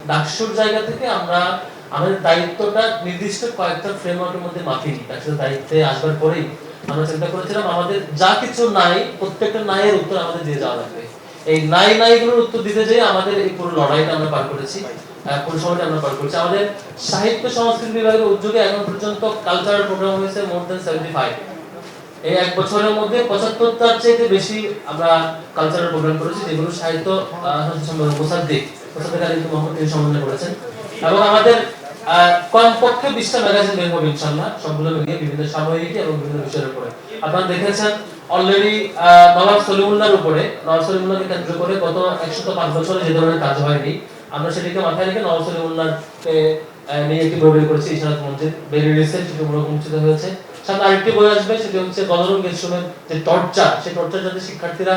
ডাকসুর জায়গা থেকে আমরা আমাদের দায়িত্বটা নির্দিষ্ট কয়েকটা ফ্রেমওয়ার্কের মধ্যে মাফিয়ে নিই। ডাকসুর দায়িত্বে আসবার পরেই আমরা চিন্তা করেছিলাম আমাদের যা কিছু নাই প্রত্যেকটা নাইয়ের উত্তর আমাদের দিয়ে যাওয়া লাগবে। এই নাইগুলোর উত্তর দিতে যেয়ে আমাদের এই পুরো লড়াইটা আমরা পার করেছি, পুরো সময়টা আমরা পার করেছি। আমাদের সাহিত্য সংস্কৃতি বিভাগের উদ্যোগে এখন পর্যন্ত কালচারাল প্রোগ্রাম হয়েছে মোর দ্যান 75। এই এক বছরের মধ্যে 75টার চেয়ে বেশি আমরা কালচারাল প্রোগ্রাম করেছি, যেগুলো সাহিত্য মোসাদ্দেক আলী মোহাম্মদ তিনি সমন্বয় করেছেন। এবং আমাদের কমপক্ষে 20টা ম্যাগাজিন বের হবে ইনশাআল্লাহ, সবগুলো মিলিয়ে বিভিন্ন সাময়িকী এবং বিভিন্ন বিষয়ের উপরে। আপনারা দেখেছেন অলরেডি নওয়াব সলিমুল্লাহর উপরে, নওয়াব সলিমুল্লাহকে কেন্দ্র করে গত 105 বছরে যে ধরনের কাজ হয়নি, আমরা সেটিকে মাথায় রেখে নওয়াব সলিমুল্লাহকে নিয়ে একটি বই বের করেছি, ইশারাত মসজিদ বেরিয়ে রিসেন্ট সেটি উন্মোচিত হয়েছে। সামনে আরেকটি বই আসবে, সেটি হচ্ছে গণরঙ্গ গেসুমের যে টর্চার, সেই টর্চার যাতে শিক্ষার্থীরা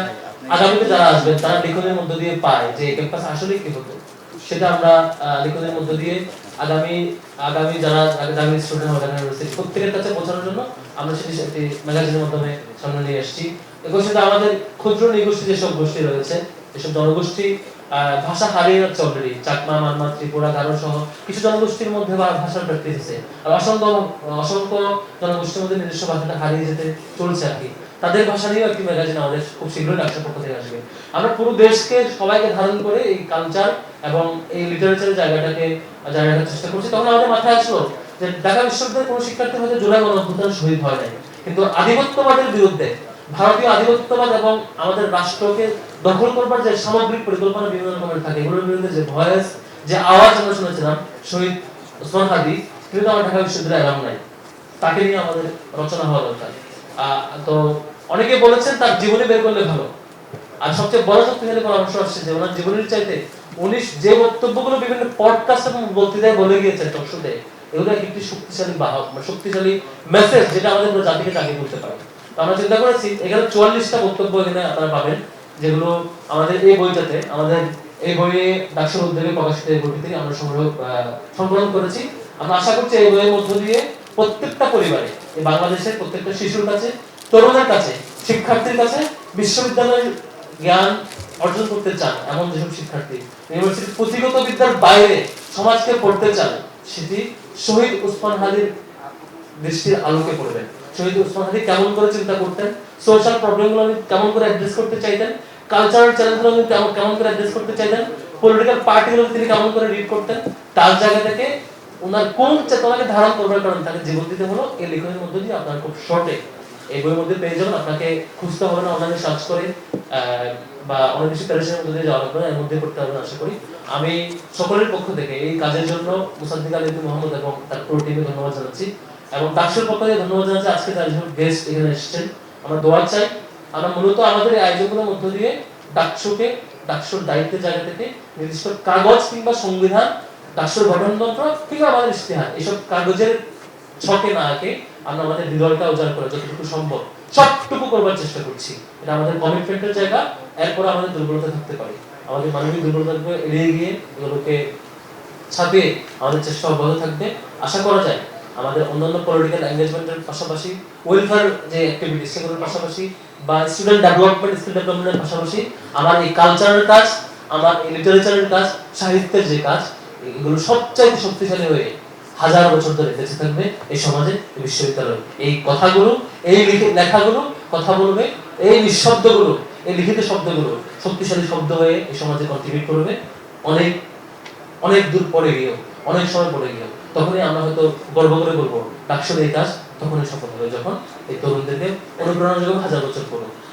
আগামীতে যারা আসবেন তারা লেখনের মধ্য দিয়ে পায় যে ক্যাম্পাস আসলে কি হতো, সেটা আমরা লেখনের মধ্য দিয়ে আগামী যারা আগামী স্টুডেন্ট হবে প্রত্যেকের কাছে পৌঁছানোর জন্য আমরা সেটি একটি ম্যাগাজিনের মাধ্যমে সামনে নিয়ে আসছি। এবং সেটা আমাদের ক্ষুদ্র নিগোষ্ঠী যেসব গোষ্ঠী রয়েছে, এসব জনগোষ্ঠী ভাষা হারিয়ে যাচ্ছে অলরেডি, চাকমা, মানমা, ত্রিপুরা, গারো সহ কিছু জনগোষ্ঠীর মধ্যে ভাষার প্র্যাকটিস আছে, আর অসংখ্য জনগোষ্ঠীর মধ্যে নিজস্ব ভাষাটা হারিয়ে যেতে চলছে আর কি। তাদের ভাষা নিয়েও একটি ম্যাগাজিন আমাদের খুব শীঘ্রই ডাকসুর পক্ষ থেকে আসবে। আমরা পুরো দেশকে সবাইকে ধারণ করে এই কালচার এবং এই লিটারেচারের জায়গাটাকে জায়গাটার চেষ্টা করছি। তখন আমাদের মাথায় আসলো যে ঢাকা বিশ্ববিদ্যালয়ের কোনো শিক্ষার্থী হয়তো জুলাই গণঅভ্যুত্থানে শহীদ হয় নাই, কিন্তু আধিপত্যবাদের বিরুদ্ধে, ভারতীয় আধিপত্যবাদ এবং আমাদের রাষ্ট্রকে দখল করবার যে সামগ্রিক পরিকল্পনা বিভিন্ন রকমের থাকে, এগুলোর বিরুদ্ধে যে ভয়েস, যে আওয়াজ আমরা শুনেছিলাম শহীদ ওসমান হাদি, কিন্তু আমার ঢাকা বিশ্ববিদ্যালয়ে এলাম নাই, তাকে নিয়ে আমাদের রচনা হওয়া দরকার। তো অনেকে বলেছেন তার জীবনী বের করলে ভালো, আর সবচেয়ে বড় শক্তিশালী পরামর্শ আসছে যে ওনার জীবনের চাইতে উনি যে বক্তব্যগুলো বিভিন্ন পডকাস্ট এবং বক্তৃতায় বলে গিয়েছেন টকশোতে, এগুলো একটি শক্তিশালী বাহক, শক্তিশালী মেসেজ যেটা আমাদের পুরো জাতিকে জাগিয়ে তুলতে পারে। তো আমরা চিন্তা করেছি এখানে 44টা বক্তব্য এখানে আপনারা পাবেন, যেগুলো আমাদের এই বইটাতে, আমাদের এই বইয়ে ডাকসুর উদ্যোগে প্রকাশিত এই বইটি থেকে আমরা সংকলন করেছি। আমরা আশা করছি এই বইয়ের মধ্য দিয়ে প্রত্যেকটা পরিবারে, এই বাংলাদেশের প্রত্যেকটা শিশুর কাছে, তরুণের কাছে, শিক্ষার্থীর কাছে বিশ্ববিদ্যালয়ের জ্ঞান অর্জন করতে চান এমন যেসব শিক্ষার্থী ইউনিভার্সিটির পুঁথিগত বিদ্যার বাইরে সমাজকে পড়তে চান, সেটি শহীদ ওসমান হাদির দৃষ্টির আলোকে পড়বেন। শহীদ ওসমান হাদি কেমন করে চিন্তা করতেন, সোশ্যাল প্রবলেমগুলো উনি কেমন করে অ্যাড্রেস করতে চাইতেন, কালচারাল চ্যালেঞ্জগুলো উনি কেমন করে অ্যাড্রেস করতে চাইতেন, পলিটিক্যাল পার্টিগুলো তিনি কেমন করে রিড করতেন, তার জায়গা থেকে ওনার কোন চেতনাকে ধারণ করবার কারণে তাকে জীবন দিতে হলো, এই লেখনের মধ্যে দিয়ে আপনারা খুব শর্টে এই বইয়ের মধ্যে পেয়ে যাবেন। আপনাকে খুঁজতে হবে না, অনলাইনে সার্চ করে বা অনেক কিছু প্যারেশনের মধ্যে দিয়ে যাওয়া লাগবে না, এর মধ্যে করতে হবে আশা করি। আমি সকলের পক্ষ থেকে এই কাজের জন্য মোসাদ্দেক আলী মোহাম্মদ এবং তার পুরো টিমকে ধন্যবাদ জানাচ্ছি, এবং ডাকসুর পক্ষ থেকে ধন্যবাদ জানাচ্ছি আজকে যারা গেস্ট এখানে এসেছেন। আমরা দোয়া চাই, আমরা মূলত আমাদের এই আয়োজনগুলোর মধ্য দিয়ে ডাকসুকে, ডাকসুর দায়িত্বের জায়গা থেকে নির্দিষ্ট কাগজ কিংবা সংবিধান, ডাকসুর গঠনতন্ত্র কিংবা আমাদের ইশতেহার, এসব কাগজের ছকে না আঁকে আমরা আমাদের হৃদয়টা উজাড় করে যতটুকু সম্ভব সবটুকু করবার চেষ্টা করছি। এটা আমাদের কমিটমেন্টের জায়গা। এরপর আমাদের দুর্বলতা থাকতে পারে, আমাদের মানবিক দুর্বলতাকে এড়িয়ে গিয়ে এগুলোকে ছাপিয়ে আমাদের চেষ্টা অব্যাহত থাকবে। আশা করা যায় আমাদের অন্যান্য পলিটিক্যাল এঙ্গেজমেন্টের পাশাপাশি, ওয়েলফেয়ার যে অ্যাক্টিভিটি সেগুলোর পাশাপাশি, বা স্টুডেন্ট ডেভেলপমেন্ট, স্কিল ডেভেলপমেন্টের পাশাপাশি আমার এই কালচারের কাজ, আমার এই লিটারেচারের কাজ, সাহিত্যের যে কাজ, এগুলো সবচাইতে শক্তিশালী হয়ে হাজার বছর ধরে বেঁচে থাকবে এই সমাজে, বিশ্ববিদ্যালয়। এই কথাগুলো, এই লেখাগুলো কথা বলবে, এই নিঃশব্দগুলো, এই লিখিত শব্দগুলো শক্তিশালী শব্দ হয়ে এই সমাজে কন্ট্রিবিউট করবে অনেক অনেক দূর পরে গিয়েও, অনেক সময় পরে গিয়েও। তখনই আমরা হয়তো গর্ব করে বলবো ডাকসুর এই কাজ তখনই সফল হবে, যখন এই তরুণদেরকে অনুপ্রেরণা যোগাবে হাজার বছর পর।